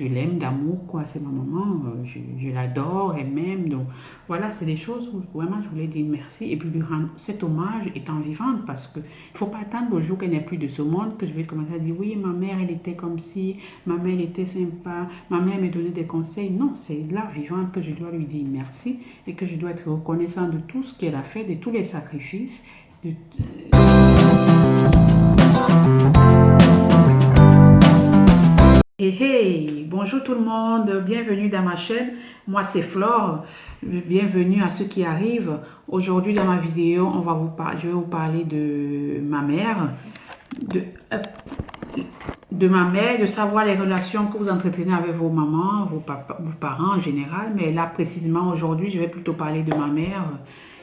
je l'aime d'amour, quoi. C'est ma maman, je l'adore, elle m'aime. Donc voilà, c'est des choses où vraiment je voulais dire merci et puis lui rendre cet hommage étant vivante parce que il faut pas attendre le jour qu'elle n'est plus de ce monde que je vais commencer à dire oui, ma mère, elle était comme si, ma mère, elle était sympa, ma mère me donnait des conseils. Non, c'est là vivante que je dois lui dire merci et que je dois être reconnaissant de tout ce qu'elle a fait, de tous les sacrifices. De, Hey, hey, bonjour tout le monde, bienvenue dans ma chaîne. Moi c'est Flore, bienvenue à ceux qui arrivent. Aujourd'hui dans ma vidéo, je vais vous parler de ma mère, de, euh, de ma mère, de savoir les relations que vous entretenez avec vos mamans, vos parents en général. Mais là précisément aujourd'hui, je vais plutôt parler de ma mère.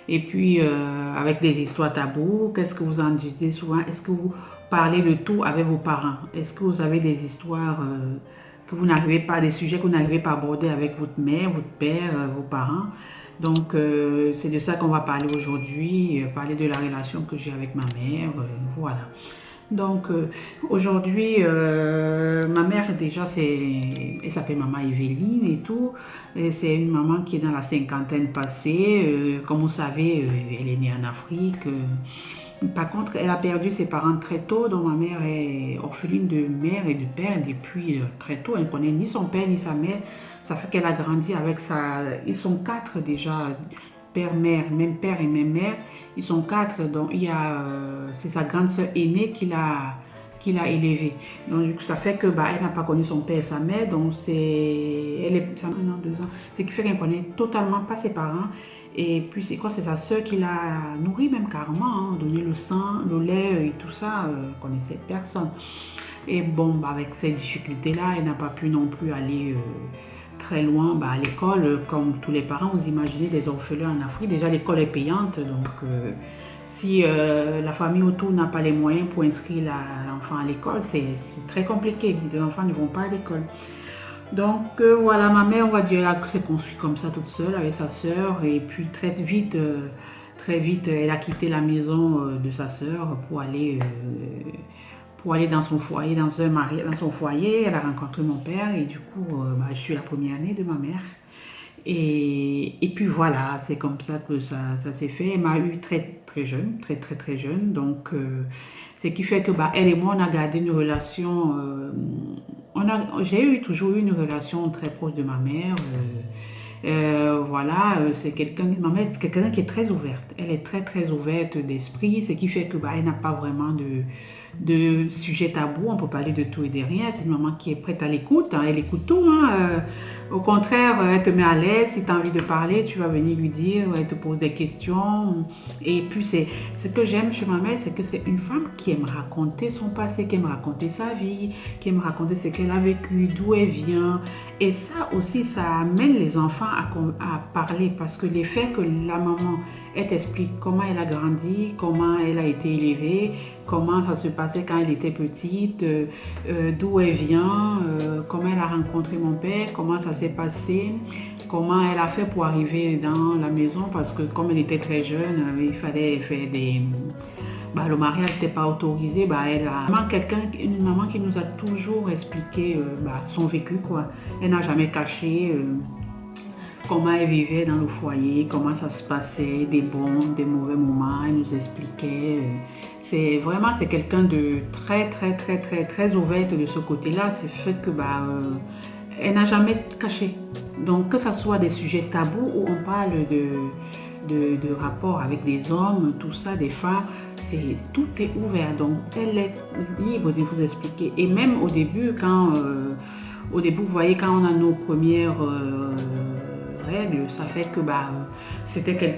Et puis avec des histoires tabous, qu'est-ce que vous en dites souvent? Est-ce que vous parlez de tout avec vos parents? Est-ce que vous avez des histoires que vous n'arrivez pas, des sujets que vous n'arrivez pas à aborder avec votre mère, votre père, vos parents? Donc c'est de ça qu'on va parler aujourd'hui, parler de la relation que j'ai avec ma mère, voilà. Donc aujourd'hui, ma mère déjà, elle s'appelle maman Evelyne et tout. C'est une maman qui est dans la cinquantaine passée. Comme vous savez, elle est née en Afrique. Par contre, elle a perdu ses parents très tôt. Donc ma mère est orpheline de mère et de père depuis très tôt. Elle ne connaît ni son père ni sa mère. Ça fait qu'elle a grandi avec sa... Ils sont quatre déjà, père-mère, même père et même mère. Ils sont quatre, donc c'est sa grande sœur aînée qui l'a élevée. Donc ça fait que elle n'a pas connu son père et sa mère, donc elle est ça a 1 an, 2 ans, ce qui fait qu'elle ne connaît totalement pas ses parents. Et puis c'est quoi, c'est sa sœur qui l'a nourrie même carrément, hein, donné le sang, le lait et tout ça, connaissait personne. Et bon, avec ces difficultés-là, elle n'a pas pu non plus aller très loin à l'école, comme tous les parents. Vous imaginez des orphelins en Afrique, déjà l'école est payante, donc si la famille autour n'a pas les moyens pour inscrire l'enfant à l'école, c'est très compliqué. Les enfants ne vont pas à l'école. Donc voilà, ma mère, on va dire, elle s'est construite comme ça toute seule avec sa sœur. Et puis très vite, elle a quitté la maison de sa sœur pour aller dans son foyer, dans son foyer. Elle a rencontré mon père et du coup, je suis la première année de ma mère. Et puis voilà, c'est comme ça que ça s'est fait. Elle m'a eu très jeune, très jeune. Donc, ce qui fait que elle et moi, on a gardé une relation. J'ai toujours eu une relation très proche de ma mère. Voilà, ma mère, c'est quelqu'un qui est très ouverte. Elle est très ouverte d'esprit, ce qui fait que elle n'a pas vraiment de sujet tabou. On peut parler de tout et de rien. C'est une maman qui est prête à l'écoute, hein, elle écoute tout, hein. Au contraire, elle te met à l'aise. Si tu as envie de parler, tu vas venir lui dire, elle te pose des questions. Et puis ce que j'aime chez ma mère, c'est que c'est une femme qui aime raconter son passé, qui aime raconter sa vie, qui aime raconter ce qu'elle a vécu, d'où elle vient. Et ça aussi, ça amène les enfants à parler, parce que le fait que la maman, elle t'explique comment elle a grandi, comment elle a été élevée, comment ça se passait quand elle était petite, d'où elle vient, comment elle a rencontré mon père, comment ça s'est passé, comment elle a fait pour arriver dans la maison, parce que comme elle était très jeune, il fallait faire le mariage n'était pas autorisé. Une maman qui nous a toujours expliqué son vécu, quoi. Elle n'a jamais caché comment elle vivait dans le foyer, comment ça se passait, des bons, des mauvais moments. Elle nous expliquait. C'est quelqu'un de très ouverte de ce côté-là. C'est fait que elle n'a jamais caché. Donc que ce soit des sujets tabous où on parle de rapport avec des hommes, tout ça, des femmes, tout est ouvert. Donc elle est libre de vous expliquer. Et même au début, vous voyez, quand on a nos premières règles, ça fait que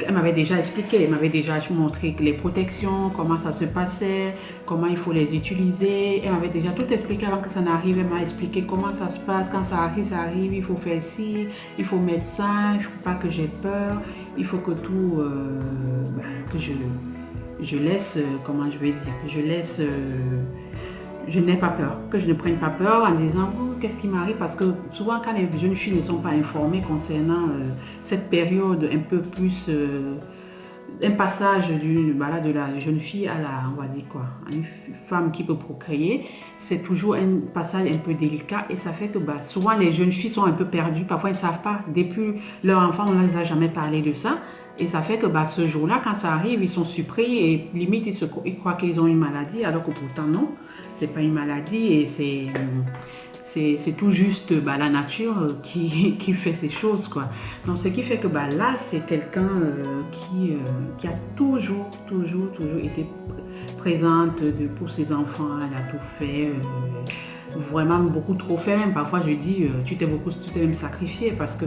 elle m'avait déjà expliqué, elle m'avait déjà montré les protections, comment ça se passait, comment il faut les utiliser. Elle m'avait déjà tout expliqué avant que ça n'arrive. Elle m'a expliqué comment ça se passe, quand ça arrive, il faut faire ci, il faut mettre ça, il ne faut pas que j'ai peur, il faut que tout, que je laisse, comment je vais dire, je n'ai pas peur, que je ne prenne pas peur en disant qu'est-ce qui m'arrive, parce que souvent quand les jeunes filles ne sont pas informées concernant cette période un peu plus un passage de la jeune fille à on va dire quoi, à une femme qui peut procréer, c'est toujours un passage un peu délicat et ça fait que souvent les jeunes filles sont un peu perdues. Parfois, ils ne savent pas. Depuis leur enfant, on ne les a jamais parlé de ça. Et ça fait que ce jour-là, quand ça arrive, ils sont surpris et limite, ils croient qu'ils ont une maladie, alors que pourtant, non, c'est pas une maladie et c'est tout juste la nature qui fait ces choses, quoi. Donc, ce qui fait que là, c'est quelqu'un qui a toujours été présente pour ses enfants. Elle a tout fait, vraiment beaucoup trop fait. Même parfois, je dis, tu t'es même sacrifié parce que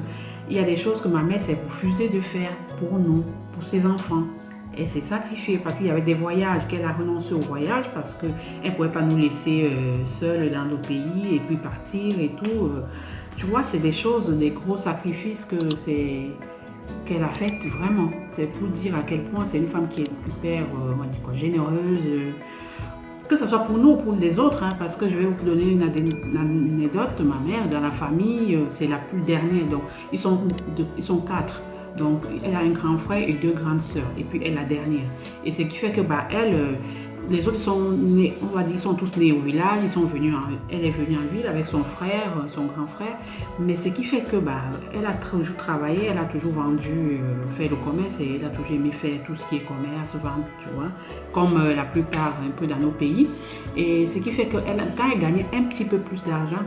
il y a des choses que ma mère s'est refusée de faire pour nous, pour ses enfants. Elle s'est sacrifiée parce qu'il y avait des voyages, qu'elle a renoncé aux voyages parce qu'elle ne pouvait pas nous laisser seuls dans nos pays et puis partir et tout. Tu vois, c'est des choses, des gros sacrifices qu'elle a fait vraiment. C'est pour dire à quel point c'est une femme qui est hyper généreuse, que ce soit pour nous ou pour les autres, hein, parce que je vais vous donner une anecdote. Ma mère, dans la famille, c'est la plus dernière, donc ils sont 4. Donc, elle a un grand frère et 2 grandes sœurs. Et puis, elle est la dernière. Et ce qui fait que, les autres sont nés, on va dire, ils sont tous nés au village. Elle est venue en ville avec son frère, son grand frère. Mais ce qui fait que, elle a toujours travaillé, elle a toujours vendu, fait le commerce et elle a toujours aimé faire tout ce qui est commerce, vendre, tu vois, comme la plupart un peu dans nos pays. Et ce qui fait que quand elle gagnait un petit peu plus d'argent,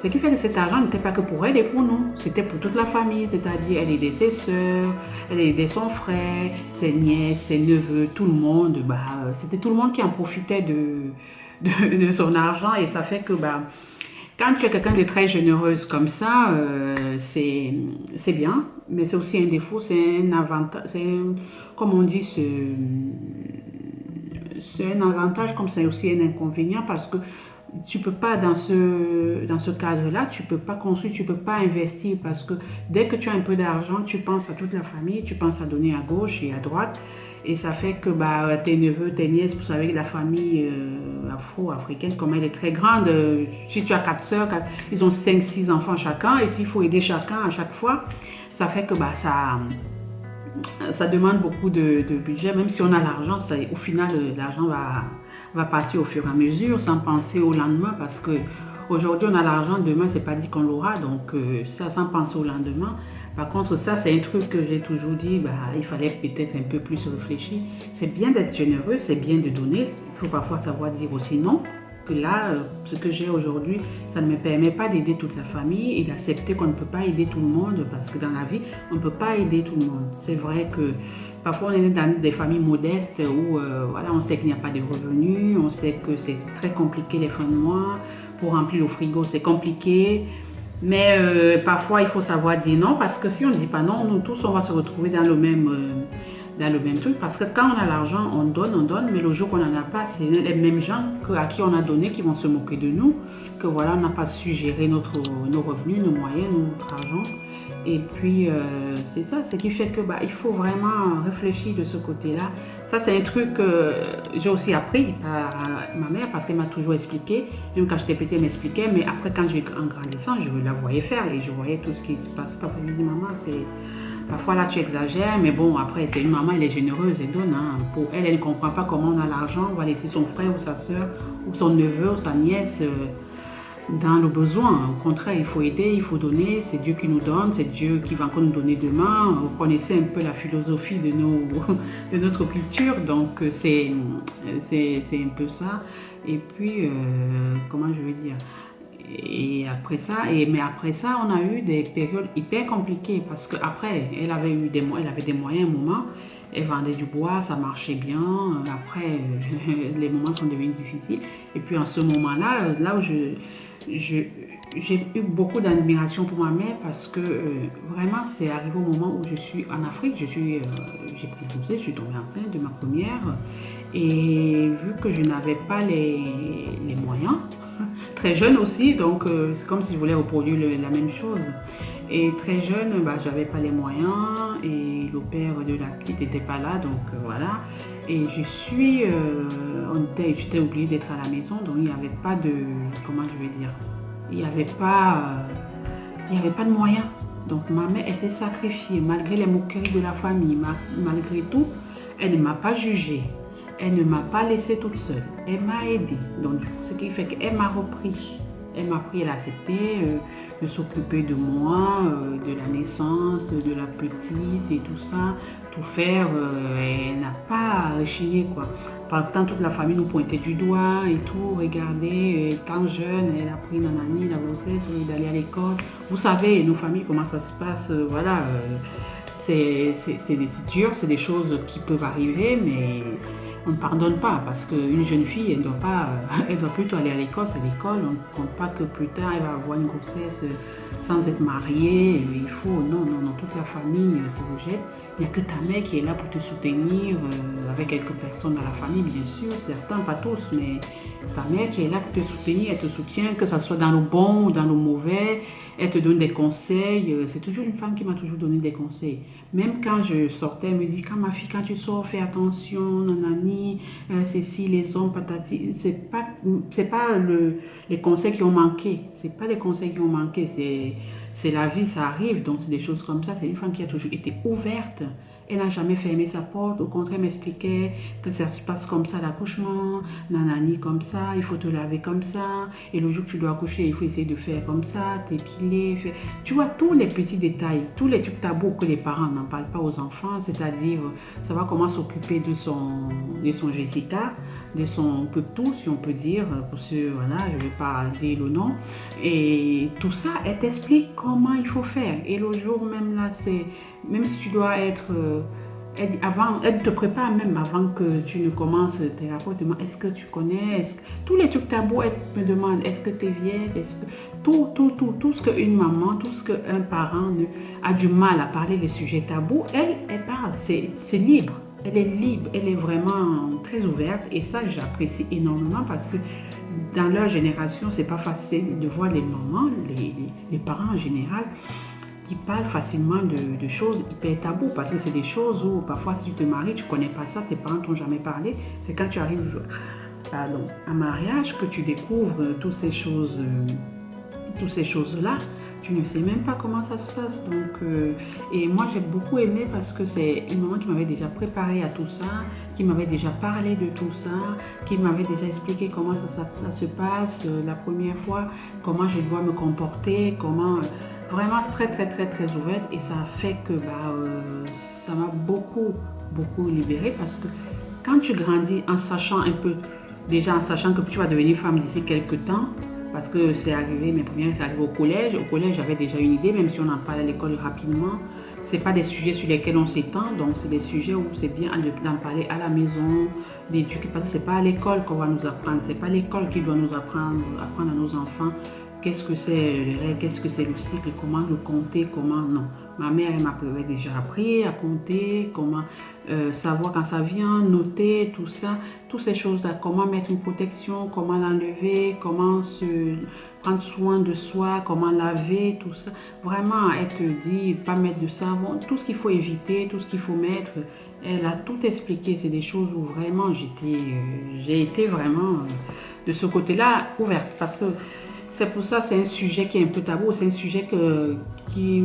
ce qui fait que cet argent n'était pas que pour elle et pour nous, c'était pour toute la famille, c'est-à-dire elle aidait ses sœurs, elle aidait son frère, ses nièces, ses neveux, tout le monde. C'était tout le monde qui en profitait de son argent et ça fait que quand tu es quelqu'un de très généreuse comme ça, c'est bien, mais c'est aussi un défaut, c'est un avantage, comme on dit, c'est un avantage comme c'est aussi un inconvénient parce que tu peux pas dans ce cadre-là, tu peux pas construire, tu peux pas investir parce que dès que tu as un peu d'argent, tu penses à toute la famille, tu penses à donner à gauche et à droite et ça fait que tes neveux, tes nièces, vous savez la famille afro-africaine, comme elle est très grande, si tu as 4 sœurs, ils ont 5-6 enfants chacun et s'il faut aider chacun à chaque fois, ça fait que ça demande beaucoup de budget, même si on a l'argent, au final l'argent va partir au fur et à mesure sans penser au lendemain parce que aujourd'hui on a l'argent, demain c'est pas dit qu'on l'aura, donc ça sans penser au lendemain. Par contre ça c'est un truc que j'ai toujours dit, il fallait peut-être un peu plus réfléchir. C'est bien d'être généreux, c'est bien de donner, il faut parfois savoir dire aussi non. Que là, ce que j'ai aujourd'hui, ça ne me permet pas d'aider toute la famille et d'accepter qu'on ne peut pas aider tout le monde parce que dans la vie, on ne peut pas aider tout le monde. C'est vrai que parfois on est dans des familles modestes où on sait qu'il n'y a pas de revenus, on sait que c'est très compliqué les fins de mois, pour remplir le frigo c'est compliqué. Mais parfois il faut savoir dire non parce que si on ne dit pas non, nous tous on va se retrouver dans le même truc parce que quand on a l'argent, on donne, mais le jour qu'on n'en a pas, c'est les mêmes gens à qui on a donné qui vont se moquer de nous, que on n'a pas su gérer nos revenus, nos moyens, notre argent. Et puis, c'est ça, ce qui fait que il faut vraiment réfléchir de ce côté-là. Ça, c'est un truc que j'ai aussi appris par ma mère parce qu'elle m'a toujours expliqué. Même quand j'étais petite, elle m'expliquait, mais après, en grandissant, je la voyais faire et je voyais tout ce qui se passe. Parfois, je me dis, maman, parfois là tu exagères, mais bon, après c'est une maman, elle est généreuse, elle donne. Hein. Pour elle, elle ne comprend pas comment on a l'argent, on va laisser son frère ou sa soeur ou son neveu ou sa nièce dans le besoin. Au contraire, il faut aider, il faut donner, c'est Dieu qui nous donne, c'est Dieu qui va encore nous donner demain. Vous connaissez un peu la philosophie de notre culture, donc c'est un peu ça. Et puis, comment je vais dire mais après ça, on a eu des périodes hyper compliquées parce qu'après, elle avait des moyens un moment, elle vendait du bois, ça marchait bien. Après, les moments sont devenus difficiles. Et puis en ce moment-là, là où j'ai eu beaucoup d'admiration pour ma mère parce que vraiment, c'est arrivé au moment où je suis en Afrique. J'ai pris le dossier, je suis tombée enceinte de ma première. Et vu que je n'avais pas les moyens, très jeune aussi, donc c'est comme si je voulais reproduire la même chose. Et très jeune, j'avais pas les moyens et le père de la petite n'était pas là, donc voilà. Et j'étais obligée d'être à la maison, donc il n'y avait pas de, comment je vais dire, il n'y avait pas de moyens. Donc ma mère, elle s'est sacrifiée malgré les moqueries de la famille, malgré tout, elle ne m'a pas jugée. Elle ne m'a pas laissée toute seule. Elle m'a aidée. Donc, ce qui fait qu'elle m'a repris. Elle m'a pris, elle a accepté de s'occuper de moi, de la naissance, de la petite et tout ça, tout faire. Elle n'a pas rechigné, quoi. Par le temps, toute la famille nous pointait du doigt et tout. Regardez, tant jeune, elle a pris nanani, la grossesse, d'aller à l'école. Vous savez, nos familles, comment ça se passe, voilà. C'est dur, c'est des choses qui peuvent arriver, mais on ne pardonne pas parce qu'une jeune fille, elle doit plutôt aller à l'école, c'est l'école. On ne compte pas que plus tard, elle va avoir une grossesse sans être mariée. Il faut, non, toute la famille te rejette. Il n'y a que ta mère qui est là pour te soutenir, avec quelques personnes dans la famille, bien sûr, certains, pas tous, mais ta mère qui est là pour te soutenir, elle te soutient, que ce soit dans le bon ou dans le mauvais, elle te donne des conseils. C'est toujours une femme qui m'a toujours donné des conseils. Même quand je sortais, elle me dit, quand ma fille, quand tu sors, fais attention, nanani, ceci, les hommes, patati. C'est pas les conseils qui ont manqué. C'est pas les conseils qui ont manqué. C'est la vie, ça arrive. Donc, c'est des choses comme ça. C'est une femme qui a toujours été ouverte. Elle n'a jamais fermé sa porte. Au contraire, elle m'expliquait que ça se passe comme ça, l'accouchement, nanani, comme ça, il faut te laver comme ça. Et le jour que tu dois accoucher, il faut essayer de faire comme ça, t'épiler. Tu vois, tous les petits détails, tous les trucs tabous que les parents n'en parlent pas aux enfants, c'est-à-dire savoir comment s'occuper de son Jessica, de son tout, si on peut dire, pour ceux, voilà, je ne vais pas dire le nom. Et tout ça, elle t'explique comment il faut faire. Et le jour même là, même si tu dois être... elle te prépare même avant que tu ne commences tes rapports. Est-ce que tu connais, tous les trucs tabous, elle me demande, est-ce que tu es vierge, tout ce qu'une maman, tout ce qu'un parent a du mal à parler des sujets tabous, elle parle, c'est libre. Elle est libre, elle est vraiment très ouverte et ça j'apprécie énormément parce que dans leur génération c'est pas facile de voir les mamans, les parents en général qui parlent facilement de choses hyper tabous parce que c'est des choses où parfois si tu te maries tu connais pas ça, tes parents t'ont jamais parlé, c'est quand tu arrives à mariage que tu découvres toutes ces choses là. Tu ne sais même pas comment ça se passe. Donc, et moi, j'ai beaucoup aimé parce que c'est une maman qui m'avait déjà préparé à tout ça, qui m'avait déjà parlé de tout ça, qui m'avait déjà expliqué comment ça se passe la première fois, comment je dois me comporter, comment... Vraiment, c'est très, très, très, très ouverte et ça a fait que ça m'a beaucoup, beaucoup libérée parce que quand tu grandis en sachant un peu, déjà en sachant que tu vas devenir femme d'ici quelques temps, parce que c'est arrivé, mes premières, c'est arrivé au collège. Au collège, j'avais déjà une idée, même si on en parle à l'école rapidement. Ce n'est pas des sujets sur lesquels on s'étend, donc c'est des sujets où c'est bien d'en parler à la maison, d'éduquer, parce que ce n'est pas à l'école qu'on va nous apprendre, ce n'est pas l'école qui doit nous apprendre à nos enfants qu'est-ce que c'est les règles, qu'est-ce que c'est le cycle, comment le compter, comment non. Ma mère, elle m'avait déjà appris à compter, comment savoir quand ça vient, noter, tout ça, toutes ces choses-là, comment mettre une protection, comment l'enlever, comment se prendre soin de soi, comment laver, tout ça. Vraiment, elle te dit, pas mettre de savon, tout ce qu'il faut éviter, tout ce qu'il faut mettre. Elle a tout expliqué, c'est des choses où vraiment j'ai été vraiment de ce côté-là ouverte parce que c'est pour ça, c'est un sujet qui est un peu tabou, c'est un sujet qui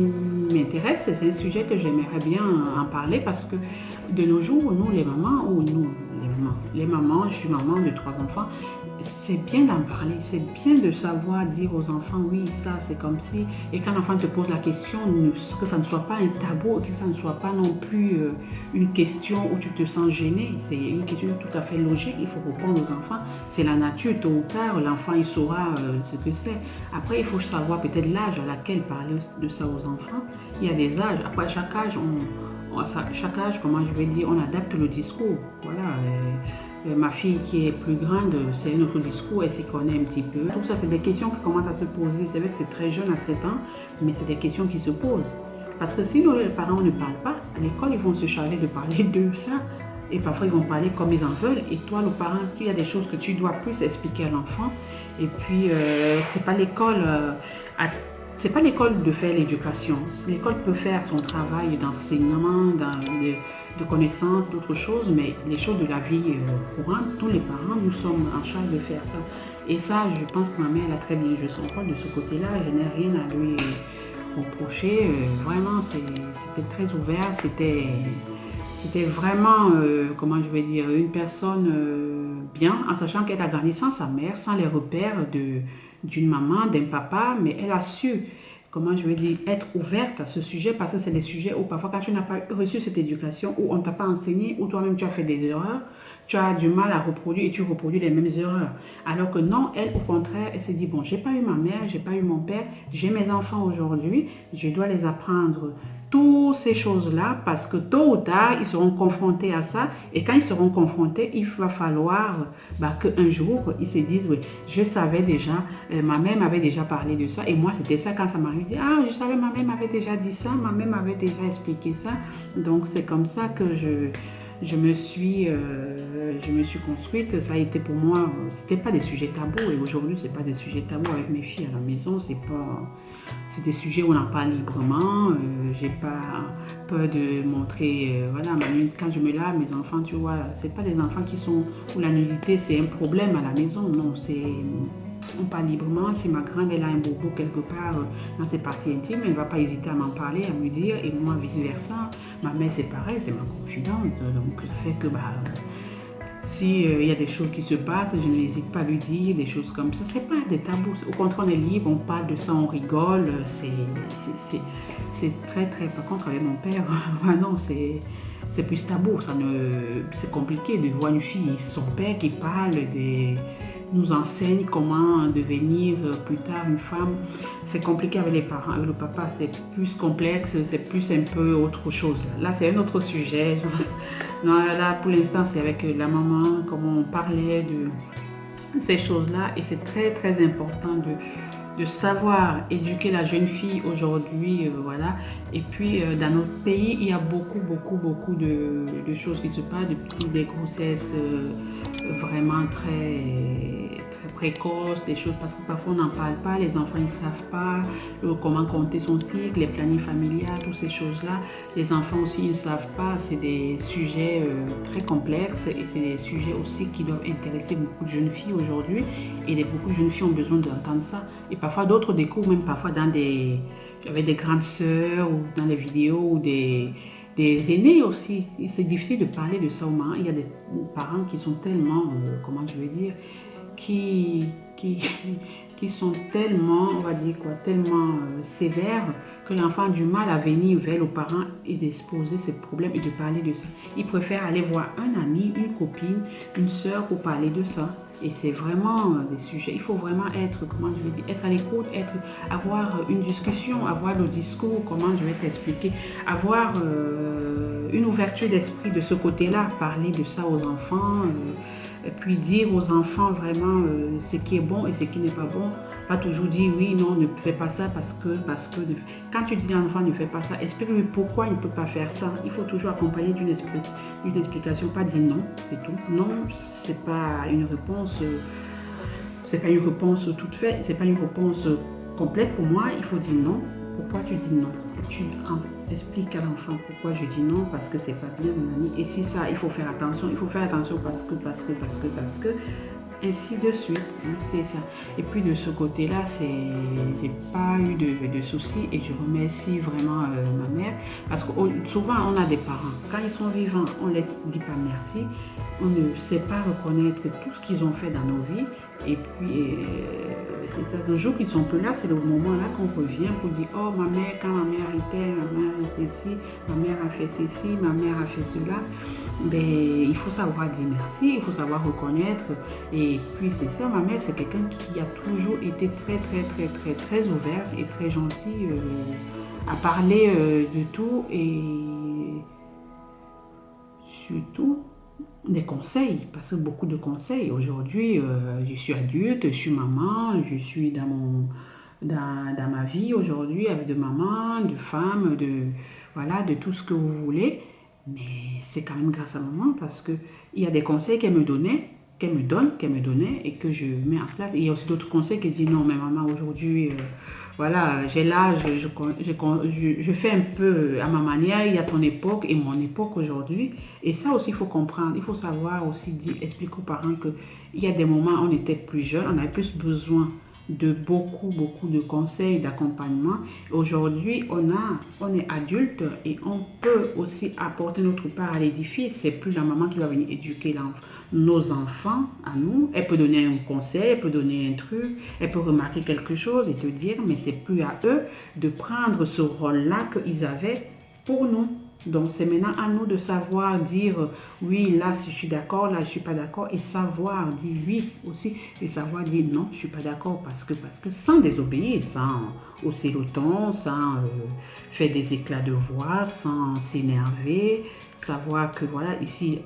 m'intéresse, c'est un sujet que j'aimerais bien en parler parce que de nos jours, nous les mamans, je suis maman de 3 enfants, c'est bien d'en parler, c'est bien de savoir dire aux enfants, oui, ça c'est comme si, et quand l'enfant te pose la question, que ça ne soit pas un tabou, que ça ne soit pas non plus une question où tu te sens gêné, c'est une question tout à fait logique, il faut répondre aux enfants, c'est la nature, tôt ou tard, l'enfant il saura ce que c'est. Après, il faut savoir peut-être l'âge à laquelle parler de ça aux enfants, il y a des âges, après chaque âge, comment je vais dire, on adapte le discours, voilà. Ma fille qui est plus grande, c'est un autre discours, elle s'y connaît un petit peu. Tout ça, c'est des questions qui commencent à se poser. C'est vrai que c'est très jeune à 7 ans, mais c'est des questions qui se posent. Parce que si les parents ne parlent pas, à l'école, ils vont se charger de parler de ça. Et parfois, ils vont parler comme ils en veulent. Et toi, le parent, il y a des choses que tu dois plus expliquer à l'enfant. Et puis, c'est pas l'école... c'est pas l'école de faire l'éducation. L'école peut faire son travail d'enseignement, de connaissances, d'autres choses, mais les choses de la vie courante, tous les parents, nous sommes en charge de faire ça. Et ça, je pense que ma mère, elle a très bien joué son rôle de ce côté-là. Je n'ai rien à lui reproché. Vraiment, c'était très ouvert. C'était vraiment, comment je vais dire, une personne bien, en sachant qu'elle a grandi sans sa mère, sans les repères d'une maman, d'un papa, mais elle a su, comment je vais dire, être ouverte à ce sujet parce que c'est des sujets où parfois quand tu n'as pas reçu cette éducation, où on ne t'a pas enseigné, où toi-même tu as fait des erreurs, tu as du mal à reproduire et tu reproduis les mêmes erreurs. Alors que non, elle, au contraire, elle s'est dit, bon, j'ai pas eu ma mère, j'ai pas eu mon père, j'ai mes enfants aujourd'hui, je dois les apprendre toutes ces choses-là parce que tôt ou tard, ils seront confrontés à ça. Et quand ils seront confrontés, il va falloir qu'un jour, ils se disent, oui, je savais déjà, ma mère m'avait déjà parlé de ça. Et moi, c'était ça quand ça m'arrive. Ah, je savais, ma mère m'avait déjà dit ça, ma mère m'avait déjà expliqué ça. Donc, c'est comme ça que je me suis construite. Ça a été pour moi, c'était pas des sujets tabous. Et aujourd'hui, c'est pas des sujets tabous avec mes filles à la maison. C'est des sujets où on en parle librement. J'ai pas peur de montrer. Voilà, quand je me lave, mes enfants, tu vois, c'est pas des enfants qui sont où la nudité c'est un problème à la maison. Non, on parle librement. Si ma grande elle a un bobo quelque part dans ses parties intimes, elle ne va pas hésiter à m'en parler, à me dire. Et moi, vice versa. Ma mère, c'est pareil, c'est ma confidente. Donc, ça fait que si il y a des choses qui se passent, je n'hésite pas à lui dire des choses comme ça. C'est pas des tabous. Au contraire, on est libre, on parle de ça, on rigole. C'est très, très... Par contre, avec mon père, non, c'est plus tabou. C'est compliqué de voir une fille, son père qui parle nous enseigne comment devenir plus tard une femme. C'est compliqué avec les parents. Avec le papa, c'est plus complexe, c'est plus un peu autre chose. Là, c'est un autre sujet. Non, là, pour l'instant, c'est avec la maman, comment on parlait de ces choses-là. Et c'est très, très important de savoir éduquer la jeune fille aujourd'hui, voilà. Et puis, dans notre pays, il y a beaucoup, beaucoup, beaucoup de choses qui se passent, depuis des grossesses vraiment très, très précoces, des choses, parce que parfois on n'en parle pas, les enfants ils ne savent pas comment compter son cycle, les plannings familiales, toutes ces choses-là. Les enfants aussi ils ne savent pas, c'est des sujets très complexes et c'est des sujets aussi qui doivent intéresser beaucoup de jeunes filles aujourd'hui et beaucoup de jeunes filles ont besoin d'entendre ça. Et parfois d'autres découvrent même parfois avec des grandes sœurs ou dans les vidéos ou des aînés aussi. C'est difficile de parler de ça aux parents. Il y a des parents qui sont tellement, comment je vais dire, qui sont tellement, on va dire quoi, tellement sévères que l'enfant a du mal à venir vers les parents et d'exposer ses problèmes et de parler de ça. Il préfère aller voir un ami, une copine, une sœur pour parler de ça. Et c'est vraiment des sujets, il faut vraiment être, comment je vais dire, être à l'écoute, avoir une discussion, avoir le discours, comment je vais t'expliquer, avoir une ouverture d'esprit de ce côté-là, parler de ça aux enfants, et puis dire aux enfants vraiment ce qui est bon et ce qui n'est pas bon. Pas toujours dire oui, non, ne fais pas ça parce que. Quand tu dis à l'enfant ne fais pas ça, explique-lui pourquoi il ne peut pas faire ça. Il faut toujours accompagner d'une explication, pas dire non, c'est tout. Non, c'est pas une réponse. C'est pas une réponse toute faite, c'est pas une réponse complète pour moi. Il faut dire non. Pourquoi tu dis non? Tu expliques à l'enfant pourquoi je dis non, parce que c'est pas bien, mon ami. Et si ça, il faut faire attention. Il faut faire attention parce que. Ainsi de suite, c'est ça. Et puis de ce côté-là, j'ai pas eu de soucis et je remercie vraiment ma mère parce que souvent on a des parents, quand ils sont vivants, on ne les dit pas merci, on ne sait pas reconnaître tout ce qu'ils ont fait dans nos vies et puis c'est ça, le jour qu'ils sont plus là, c'est le moment là qu'on revient pour dire oh ma mère, quand ma mère était ici, ma mère a fait ceci, ma mère a fait cela. Ben, il faut savoir dire merci, il faut savoir reconnaître. Et puis c'est ça, ma mère c'est quelqu'un qui a toujours été très très très très très ouverte et très gentille à parler de tout et surtout des conseils, parce que beaucoup de conseils. Aujourd'hui, je suis adulte, je suis maman, je suis dans ma vie aujourd'hui avec de maman, de femme, voilà, de tout ce que vous voulez. Mais c'est quand même grâce à maman parce qu'il y a des conseils qu'elle me donnait, qu'elle me donnait et que je mets en place. Et il y a aussi d'autres conseils qui disent non, mais maman, aujourd'hui, voilà, j'ai l'âge, je fais un peu à ma manière, il y a ton époque et mon époque aujourd'hui. Et ça aussi, il faut comprendre, il faut savoir aussi expliquer aux parents qu'il y a des moments où on était plus jeunes, on avait plus besoin de beaucoup de conseils, d'accompagnement. Aujourd'hui, on est adulte et on peut aussi apporter notre part à l'édifice. C'est plus la maman qui va venir éduquer nos enfants à nous. Elle peut donner un conseil, elle peut donner un truc, elle peut remarquer quelque chose et te dire, mais c'est plus à eux de prendre ce rôle-là qu'ils avaient pour nous. Donc, c'est maintenant à nous de savoir dire oui, là, si je suis d'accord, là, je ne suis pas d'accord, et savoir dire oui aussi, et savoir dire non, je ne suis pas d'accord, parce que sans désobéir, sans hausser le ton, sans faire des éclats de voix, sans s'énerver, savoir que voilà, ici,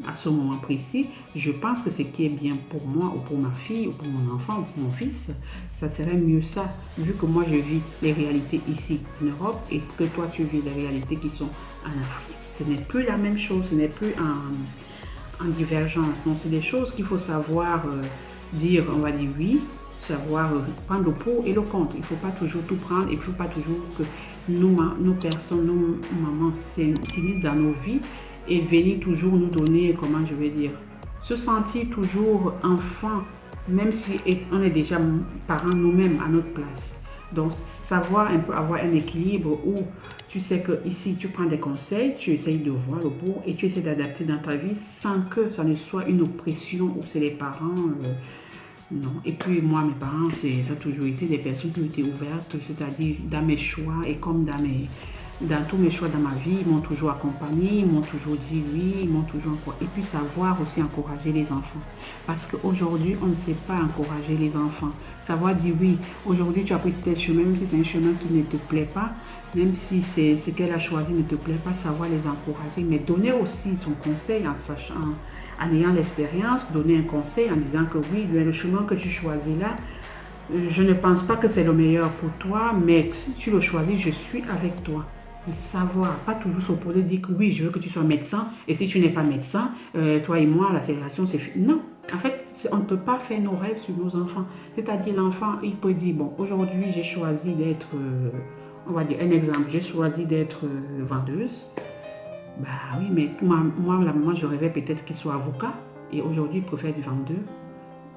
à ce moment précis, je pense que ce qui est bien pour moi, ou pour ma fille, ou pour mon enfant, ou pour mon fils, ça serait mieux ça, vu que moi je vis les réalités ici en Europe et que toi tu vis les réalités qui sont en Afrique. Ce n'est plus la même chose, ce n'est plus en divergence. Donc c'est des choses qu'il faut savoir dire, on va dire oui, savoir prendre le pour et le contre. Il ne faut pas toujours tout prendre, il ne faut pas toujours que nos personnes, nos mamans s'immiscent dans nos vies et venir toujours nous donner, comment je vais dire, se sentir toujours enfant, même si on est déjà parents nous-mêmes à notre place. Donc, savoir un peu avoir un équilibre où tu sais que ici tu prends des conseils, tu essayes de voir le pour et tu essaies d'adapter dans ta vie sans que ça ne soit une oppression où c'est les parents. Non. Et puis moi, mes parents, ça a toujours été des personnes qui ont été ouvertes, c'est-à-dire dans mes choix et comme dans tous mes choix dans ma vie, ils m'ont toujours accompagné, ils m'ont toujours dit oui, ils m'ont toujours encouragé. Et puis savoir aussi encourager les enfants. Parce qu'aujourd'hui, on ne sait pas encourager les enfants. Savoir dire oui, aujourd'hui tu as pris tel chemin, même si c'est un chemin qui ne te plaît pas, même si ce qu'elle a choisi ne te plaît pas, savoir les encourager, mais donner aussi son conseil en sachant, en ayant l'expérience, donner un conseil en disant que oui, le chemin que tu choisis là, je ne pense pas que c'est le meilleur pour toi, mais si tu le choisis, je suis avec toi. Et savoir, pas toujours s'opposer, dire que oui, je veux que tu sois médecin, et si tu n'es pas médecin, toi et moi, la séparation, c'est fini. Non, en fait, on ne peut pas faire nos rêves sur nos enfants. C'est-à-dire, l'enfant, il peut dire, bon, aujourd'hui, j'ai choisi d'être, on va dire un exemple, j'ai choisi d'être vendeuse. Bah oui, mais moi, la maman, je rêvais peut-être qu'il soit avocat, et aujourd'hui, il préfère du vendeur.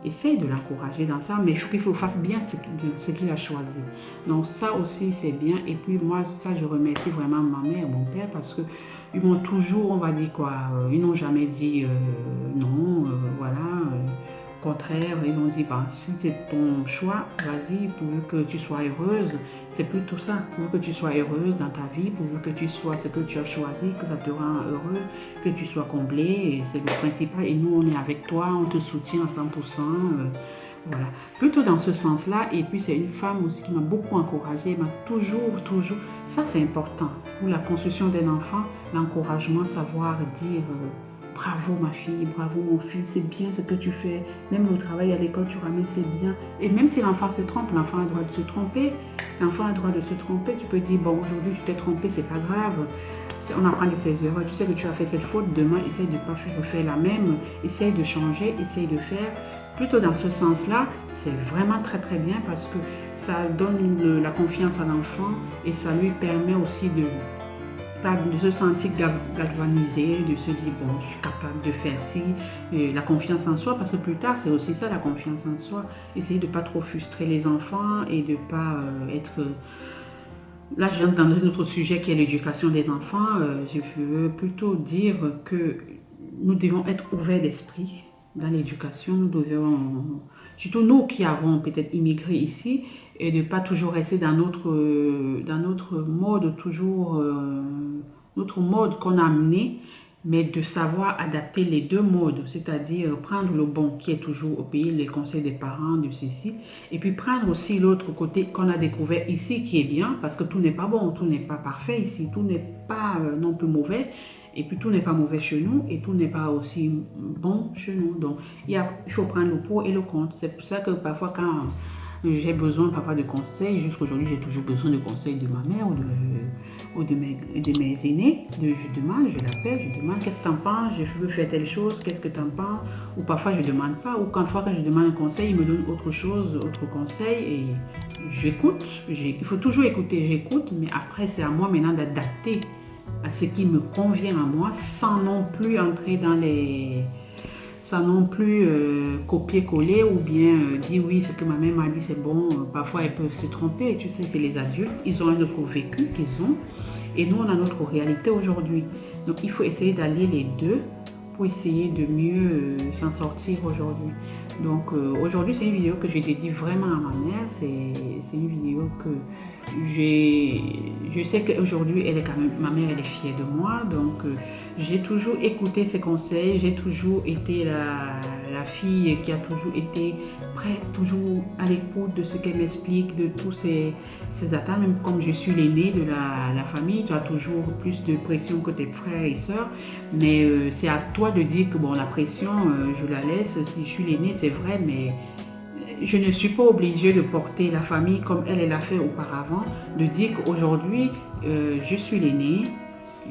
Essaye de l'encourager dans ça, mais il faut qu'il fasse bien ce qu'il a choisi. Donc ça aussi, c'est bien. Et puis moi, ça, je remercie vraiment ma mère et mon père parce qu'ils m'ont toujours, on va dire quoi, ils n'ont jamais dit non, voilà. Au contraire, ils ont dit, bah, si c'est ton choix, vas-y, pourvu que tu sois heureuse. C'est plutôt ça, pourvu que tu sois heureuse dans ta vie, pourvu que tu sois ce que tu as choisi, que ça te rend heureux, que tu sois comblé, c'est le principal. Et nous, on est avec toi, on te soutient à 100%. Voilà, plutôt dans ce sens-là. Et puis, c'est une femme aussi qui m'a beaucoup encouragée, m'a toujours, ça c'est important. Pour la construction d'un enfant, l'encouragement, savoir dire... bravo ma fille, bravo mon fils, c'est bien ce que tu fais. Même le travail à l'école, tu ramènes, c'est bien. Et même si l'enfant se trompe, l'enfant a le droit de se tromper. L'enfant a le droit de se tromper. Tu peux dire, bon, aujourd'hui, je t'ai trompé, c'est pas grave. On apprend de ses erreurs. Tu sais que tu as fait cette faute. Demain, essaye de ne pas refaire la même. Essaye de changer, essaye de faire. Plutôt dans ce sens-là, c'est vraiment très bien parce que ça donne la confiance à l'enfant et ça lui permet aussi de se sentir galvanisé, de se dire bon, je suis capable de faire ci, la confiance en soi, parce que plus tard c'est aussi ça la confiance en soi, essayer de ne pas trop frustrer les enfants et de ne pas être... Là je viens dans un autre sujet qui est l'éducation des enfants, je veux plutôt dire que nous devons être ouverts d'esprit dans l'éducation, nous devons, surtout nous qui avons peut-être immigré ici, et de ne pas toujours rester dans notre mode, toujours notre mode qu'on a amené, mais de savoir adapter les deux modes, c'est-à-dire prendre le bon qui est toujours au pays, les conseils des parents, de ceci, et puis prendre aussi l'autre côté qu'on a découvert ici qui est bien, parce que tout n'est pas bon, tout n'est pas parfait ici, tout n'est pas non plus mauvais, et puis tout n'est pas mauvais chez nous, et tout n'est pas aussi bon chez nous. Donc il faut prendre le pour et le contre. C'est pour ça que parfois quand j'ai besoin parfois de conseils, jusqu'aujourd'hui j'ai toujours besoin de conseils de ma mère ou de mes aînés. Je demande, je l'appelle, je demande qu'est-ce que tu en penses, je veux faire telle chose, qu'est-ce que tu en penses, ou parfois je ne demande pas, ou quand je demande un conseil, il me donne autre chose, autre conseil, et j'écoute. Il faut toujours écouter, j'écoute, mais après c'est à moi maintenant d'adapter à ce qui me convient à moi, sans non plus entrer dans sans non plus copier-coller ou bien dire oui, ce que ma mère m'a dit c'est bon. Parfois, elles peuvent se tromper, tu sais, c'est les adultes. Ils ont un autre vécu qu'ils ont et nous, on a notre réalité aujourd'hui. Donc, il faut essayer d'allier les deux pour essayer de mieux s'en sortir aujourd'hui. Donc aujourd'hui, c'est une vidéo que j'ai dédiée vraiment à ma mère. C'est une vidéo que je sais qu'aujourd'hui, elle est quand même, ma mère, elle est fière de moi. Donc j'ai toujours écouté ses conseils. J'ai toujours été la fille qui a toujours été prête, toujours à l'écoute de ce qu'elle m'explique, de tous ses attentes. Même comme je suis l'aînée de la famille, tu as toujours plus de pression que tes frères et sœurs. Mais c'est à toi de dire que bon, la pression, je la laisse. Si je suis l'aînée, c'est vrai, mais je ne suis pas obligée de porter la famille comme elle l'a fait auparavant. De dire qu'aujourd'hui, je suis l'aînée,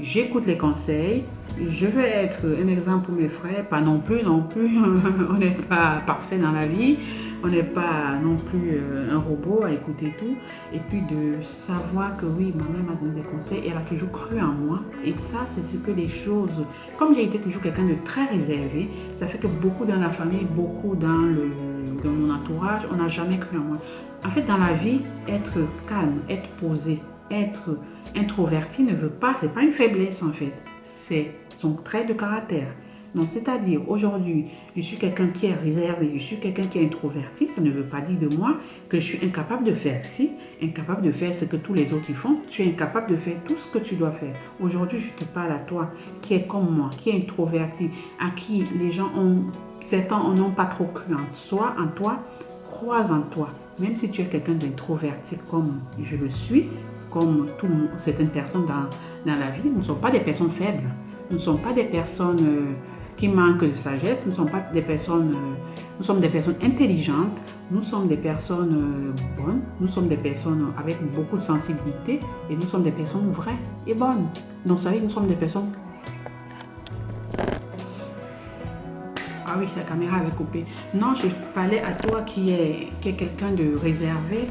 j'écoute les conseils, je vais être un exemple pour mes frères, pas non plus, on n'est pas parfait dans la vie, on n'est pas non plus un robot à écouter tout, et puis de savoir que oui, ma mère m'a donné des conseils, et elle a toujours cru en moi, et ça c'est ce que les choses, comme j'ai été toujours quelqu'un de très réservé, ça fait que beaucoup dans la famille, beaucoup dans mon entourage, on n'a jamais cru en moi. En fait, dans la vie, être calme, être posé, être introverti ne veut pas, c'est pas une faiblesse en fait, c'est son trait de caractère. Donc, c'est-à-dire, aujourd'hui, je suis quelqu'un qui est réservé, je suis quelqu'un qui est introverti, ça ne veut pas dire de moi que je suis incapable de faire ci, incapable de faire ce que tous les autres y font, tu es incapable de faire tout ce que tu dois faire. Aujourd'hui, je te parle à toi, qui est comme moi, qui est introverti, à qui les gens certains n'ont pas trop cru en toi, crois en toi. Même si tu es quelqu'un d'introverti comme je le suis, comme certaines personnes dans la vie, nous ne sommes pas des personnes faibles. Nous ne sommes pas des personnes qui manquent de sagesse. Nous ne sommes pas des personnes... nous sommes des personnes intelligentes. Nous sommes des personnes bonnes. Nous sommes des personnes avec beaucoup de sensibilité. Et nous sommes des personnes vraies et bonnes. Donc, vous savez, nous sommes des personnes... Ah oui, la caméra avait coupé. Non, je parlais à toi qui est quelqu'un de réservé.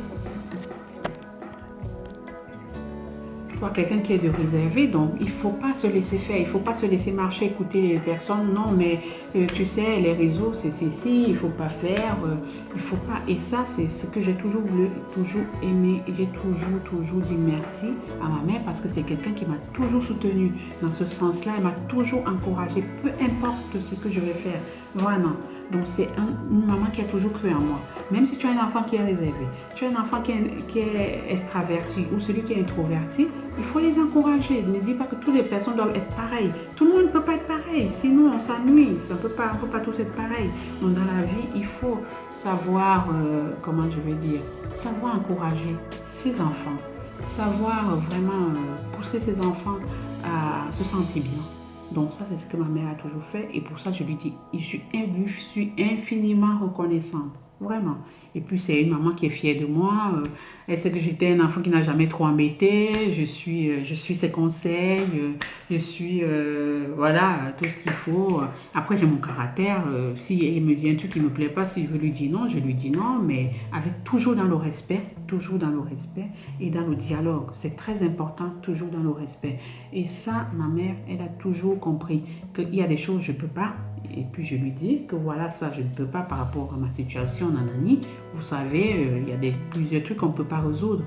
Quelqu'un qui est de réservé, donc il ne faut pas se laisser faire, il ne faut pas se laisser marcher, écouter les personnes, non mais tu sais, les réseaux c'est ceci, il ne faut pas faire, il ne faut pas, et ça c'est ce que j'ai toujours voulu, toujours aimé, et j'ai toujours dit merci à ma mère parce que c'est quelqu'un qui m'a toujours soutenue dans ce sens-là, elle m'a toujours encouragée, peu importe ce que je vais faire, vraiment. Donc c'est une maman qui a toujours cru en moi. Même si tu as un enfant qui est réservé, tu as un enfant qui est extraverti ou celui qui est introverti, il faut les encourager. Ne dis pas que toutes les personnes doivent être pareilles. Tout le monde ne peut pas être pareil, sinon on s'ennuie. On ne peut pas tous être pareils. Donc dans la vie, il faut savoir, savoir encourager ses enfants, savoir vraiment pousser ses enfants à se sentir bien. Donc ça, c'est ce que ma mère a toujours fait. Et pour ça, je lui dis, je suis infiniment reconnaissante. Vraiment. Et puis, c'est une maman qui est fière de moi. Elle sait que j'étais un enfant qui n'a jamais trop embêté. Je suis ses conseils. Je suis, voilà, tout ce qu'il faut. Après, j'ai mon caractère. Si elle me dit un truc qui ne me plaît pas, si je veux lui dire non, je lui dis non. Mais avec toujours dans le respect et dans le dialogue. C'est très important, toujours dans le respect. Et ça, ma mère, elle a toujours compris qu'il y a des choses que je ne peux pas. Et puis je lui dis que voilà, ça je ne peux pas par rapport à ma situation, nanani. Vous savez, il y a plusieurs trucs qu'on ne peut pas résoudre.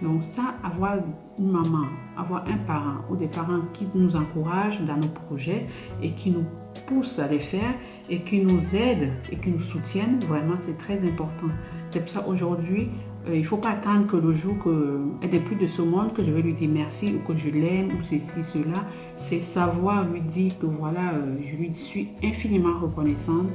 Donc ça, avoir une maman, avoir un parent ou des parents qui nous encouragent dans nos projets et qui nous poussent à les faire et qui nous aident et qui nous soutiennent, vraiment c'est très important. C'est pour ça aujourd'hui, il ne faut pas attendre que le jour qu'elle n'est plus de ce monde, que je vais lui dire merci ou que je l'aime ou ceci, cela. C'est savoir lui dire que voilà, je lui suis infiniment reconnaissante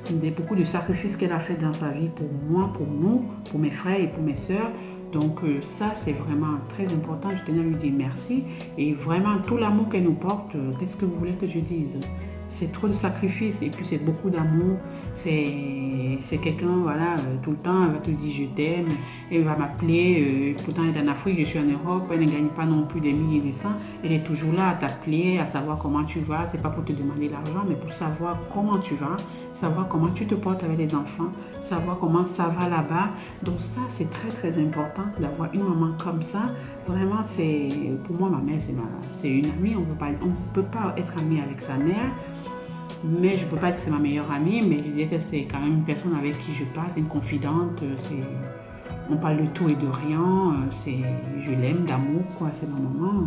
de beaucoup de sacrifices qu'elle a fait dans sa vie pour moi, pour nous, pour mes frères et pour mes sœurs. Donc ça, c'est vraiment très important. Je tenais à lui dire merci. Et vraiment, tout l'amour qu'elle nous porte, qu'est-ce que vous voulez que je dise ? C'est trop de sacrifices et puis c'est beaucoup d'amour. C'est quelqu'un, voilà, tout le temps, elle va te dire je t'aime, elle va m'appeler, pourtant elle est en Afrique, je suis en Europe, elle ne gagne pas non plus des milliers de cents, elle est toujours là à t'appeler, à savoir comment tu vas, c'est pas pour te demander l'argent, mais pour savoir comment tu vas, savoir comment tu te portes avec les enfants, savoir comment ça va là-bas. Donc ça, c'est très très important d'avoir une maman comme ça. Vraiment, pour moi, ma mère, c'est une amie, on ne peut pas être amie avec sa mère. mais je ne peux pas dire que c'est ma meilleure amie, mais je dirais que c'est quand même une personne avec qui je parle, c'est une confidente, on parle de tout et de rien, je l'aime d'amour, quoi, c'est ma maman,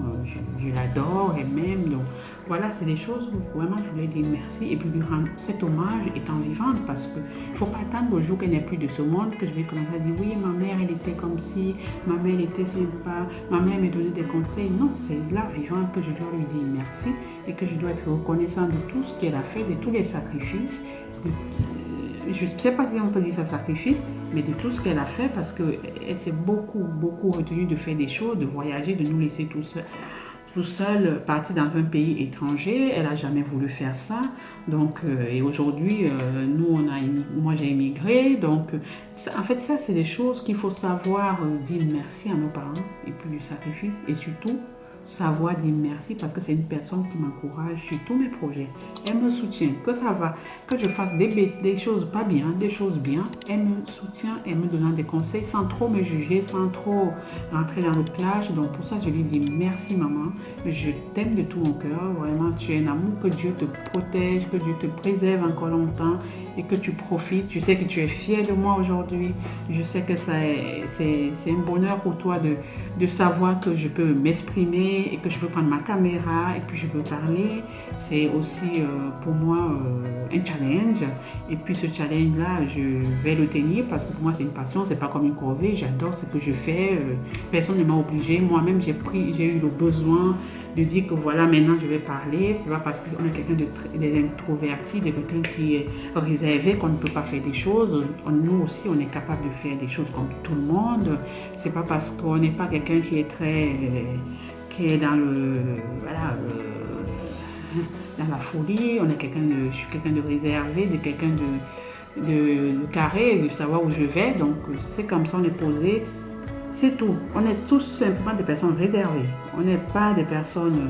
je l'adore, elle m'aime, donc voilà, c'est des choses où vraiment je voulais dire merci et puis lui rendre cet hommage étant vivante parce qu'il ne faut pas attendre au jour qu'elle n'est plus de ce monde que je vais commencer à dire oui, ma mère elle était comme si, ma mère elle était sympa, ma mère me donnait des conseils. Non, c'est là vivante que je dois lui dire merci et que je dois être reconnaissant de tout ce qu'elle a fait, de tous les sacrifices, je ne sais pas si on peut dire ça sacrifice, mais de tout ce qu'elle a fait parce qu'elle s'est beaucoup retenue de faire des choses, de voyager, de nous laisser tout seul, partir dans un pays étranger. Elle n'a jamais voulu faire ça. Donc, et aujourd'hui, moi j'ai immigré. Donc, en fait, ça, c'est des choses qu'il faut savoir dire merci à nos parents et puis du sacrifice et surtout savoir dire merci parce que c'est une personne qui m'encourage sur tous mes projets. Elle me soutient, que ça va, que je fasse des choses pas bien, des choses bien. Elle me soutient, elle me donne des conseils sans trop me juger, sans trop rentrer dans le clash. Donc pour ça, je lui dis merci maman, je t'aime de tout mon cœur. Vraiment, tu es un amour, que Dieu te protège, que Dieu te préserve encore longtemps et que tu profites. Je sais que tu es fière de moi aujourd'hui. Je sais que c'est un bonheur pour toi de savoir que je peux m'exprimer et que je peux prendre ma caméra et puis je peux parler. C'est aussi pour moi un challenge. Et puis ce challenge-là, je vais le tenir parce que pour moi c'est une passion, c'est pas comme une corvée. J'adore ce que je fais. Personne ne m'a obligé. Moi-même j'ai eu le besoin de dire que voilà, maintenant je vais parler. Parce qu'on est quelqu'un d'introverti, de quelqu'un qui est réservé, qu'on ne peut pas faire des choses. Nous aussi, on est capable de faire des choses comme tout le monde. C'est pas parce qu'on n'est pas quelqu'un qui est dans dans la folie, je suis quelqu'un de réservé, de quelqu'un de carré, de savoir où je vais, donc c'est comme ça, on est posé, c'est tout. On est tous simplement des personnes réservées, on n'est pas des personnes,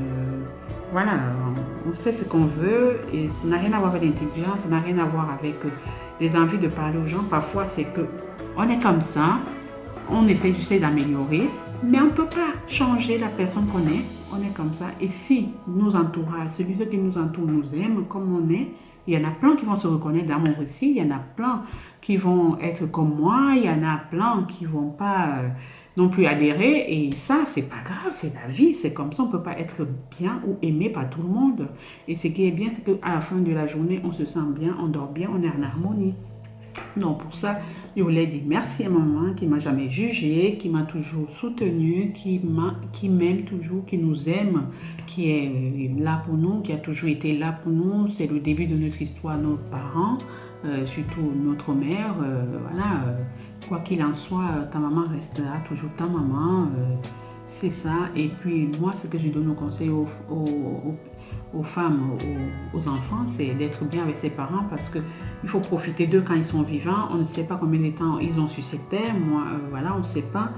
on sait ce qu'on veut et ça n'a rien à voir avec l'intelligence, ça n'a rien à voir avec les envies de parler aux gens. Parfois c'est que on est comme ça, on essaie juste d'améliorer, mais on ne peut pas changer la personne qu'on est. On est comme ça. Et si nos entourages, celui qui nous entoure nous aime comme on est, il y en a plein qui vont se reconnaître dans mon récit, il y en a plein qui vont être comme moi, il y en a plein qui ne vont pas non plus adhérer. Et ça, c'est pas grave, c'est la vie, c'est comme ça, on ne peut pas être bien ou aimé par tout le monde. Et ce qui est bien, c'est qu'à la fin de la journée, on se sent bien, on dort bien, on est en harmonie. Donc pour ça, je voulais dire merci à maman qui m'a jamais jugée, qui m'a toujours soutenue, qui m'aime toujours, qui nous aime, qui est là pour nous, qui a toujours été là pour nous. C'est le début de notre histoire, nos parents, surtout notre mère. Quoi qu'il en soit, ta maman restera toujours ta maman. C'est ça. Et puis moi, ce que je donne au conseil aux femmes, aux enfants, c'est d'être bien avec ses parents parce qu'il faut profiter d'eux quand ils sont vivants. On ne sait pas combien de temps ils ont sur cette terre. Moi, on ne sait pas.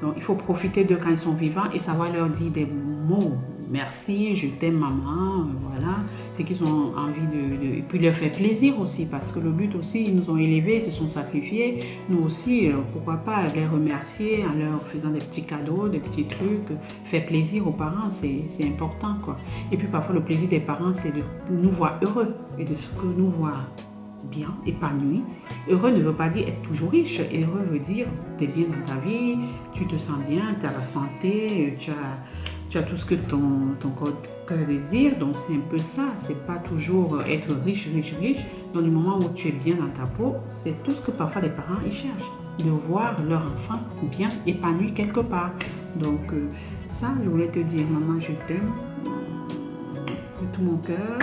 Donc, il faut profiter d'eux quand ils sont vivants et savoir leur dire des mots. Merci, je t'aime maman, voilà. C'est qu'ils ont envie et puis leur faire plaisir aussi parce que le but aussi, ils nous ont élevés, ils se sont sacrifiés. Nous aussi, pourquoi pas les remercier en leur faisant des petits cadeaux, des petits trucs, faire plaisir aux parents, c'est important quoi. Et puis parfois le plaisir des parents, c'est de nous voir heureux et de ce que nous voir bien, épanoui. Heureux ne veut pas dire être toujours riche. Heureux veut dire tu es bien dans ta vie, tu te sens bien, tu as la santé, tu as tout ce que ton corps désire. Donc c'est un peu ça. C'est pas toujours être riche. Dans le moment où tu es bien dans ta peau, c'est tout ce que parfois les parents ils cherchent. De voir leur enfant bien épanoui quelque part. Donc ça, je voulais te dire, maman, je t'aime de tout mon cœur.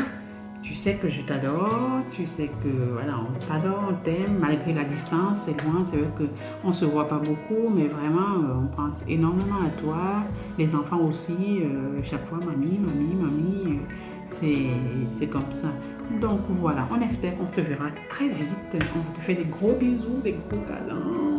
Tu sais que je t'adore, tu sais que voilà, on t'adore, on t'aime, malgré la distance, c'est loin, c'est vrai qu'on ne se voit pas beaucoup, mais vraiment, on pense énormément à toi, les enfants aussi, chaque fois, mamie, c'est comme ça. Donc voilà, on espère qu'on te verra très vite, on te fait des gros bisous, des gros câlins,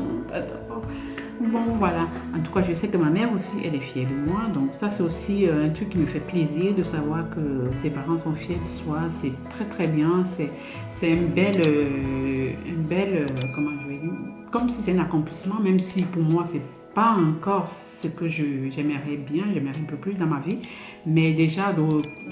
bon voilà, en tout cas je sais que ma mère aussi elle est fière de moi, donc ça c'est aussi un truc qui me fait plaisir de savoir que ses parents sont fiers de soi, c'est très bien, c'est une belle, comment je vais dire, comme si c'est un accomplissement, même si pour moi c'est pas encore ce que j'aimerais bien, j'aimerais un peu plus dans ma vie, mais déjà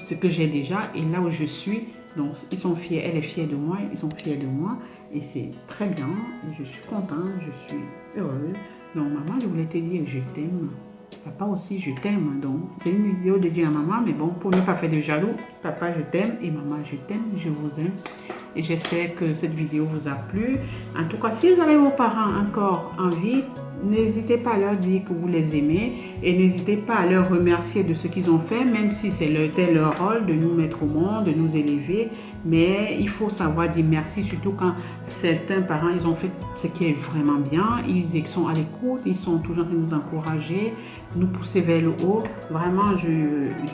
ce que j'ai déjà et là où je suis, Donc, ils sont fiers, elle est fière de moi, ils sont fiers de moi. Et c'est très bien, je suis contente, je suis heureuse. Donc, maman, je voulais te dire, je t'aime. Papa aussi, je t'aime. Donc, c'est une vidéo dédiée à maman, mais bon, pour ne pas faire de jaloux, papa, je t'aime et maman, je t'aime, je vous aime. Et j'espère que cette vidéo vous a plu. En tout cas, si vous avez vos parents encore en vie, n'hésitez pas à leur dire que vous les aimez et n'hésitez pas à leur remercier de ce qu'ils ont fait, même si c'était leur rôle de nous mettre au monde, de nous élever. Mais il faut savoir dire merci, surtout quand certains parents, ils ont fait ce qui est vraiment bien. Ils sont à l'écoute, ils sont toujours en train de nous encourager, nous pousser vers le haut. Vraiment,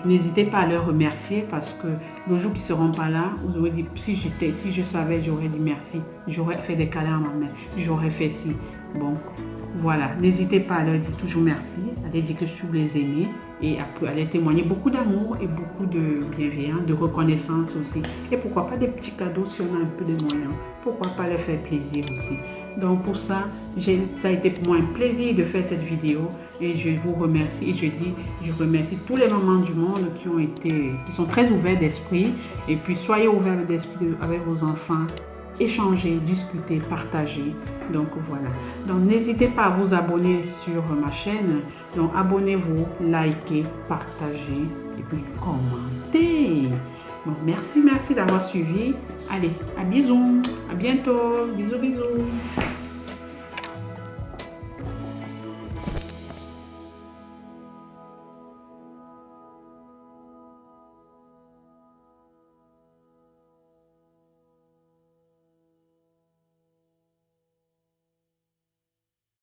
n'hésitez pas à leur remercier parce que le jour qu'ils ne seront pas là, vous aurez dit, si je savais, j'aurais dit merci. J'aurais fait des câlins à ma mère, j'aurais fait ci. Bon, voilà, n'hésitez pas à leur dire toujours merci, à leur dire que vous les aimez et à leur témoigner beaucoup d'amour et beaucoup de bienveillance, de reconnaissance aussi. Et pourquoi pas des petits cadeaux si on a un peu de moyens. Pourquoi pas leur faire plaisir aussi. Donc pour ça, ça a été pour moi un plaisir de faire cette vidéo et je vous remercie et je remercie tous les mamans du monde qui sont très ouverts d'esprit et puis soyez ouverts d'esprit avec vos enfants. Échanger, discuter, partager. Donc voilà. Donc n'hésitez pas à vous abonner sur ma chaîne. Donc abonnez-vous, likez, partagez et puis commentez. Donc merci d'avoir suivi. Allez, à bisous, à bientôt. Bisous, bisous.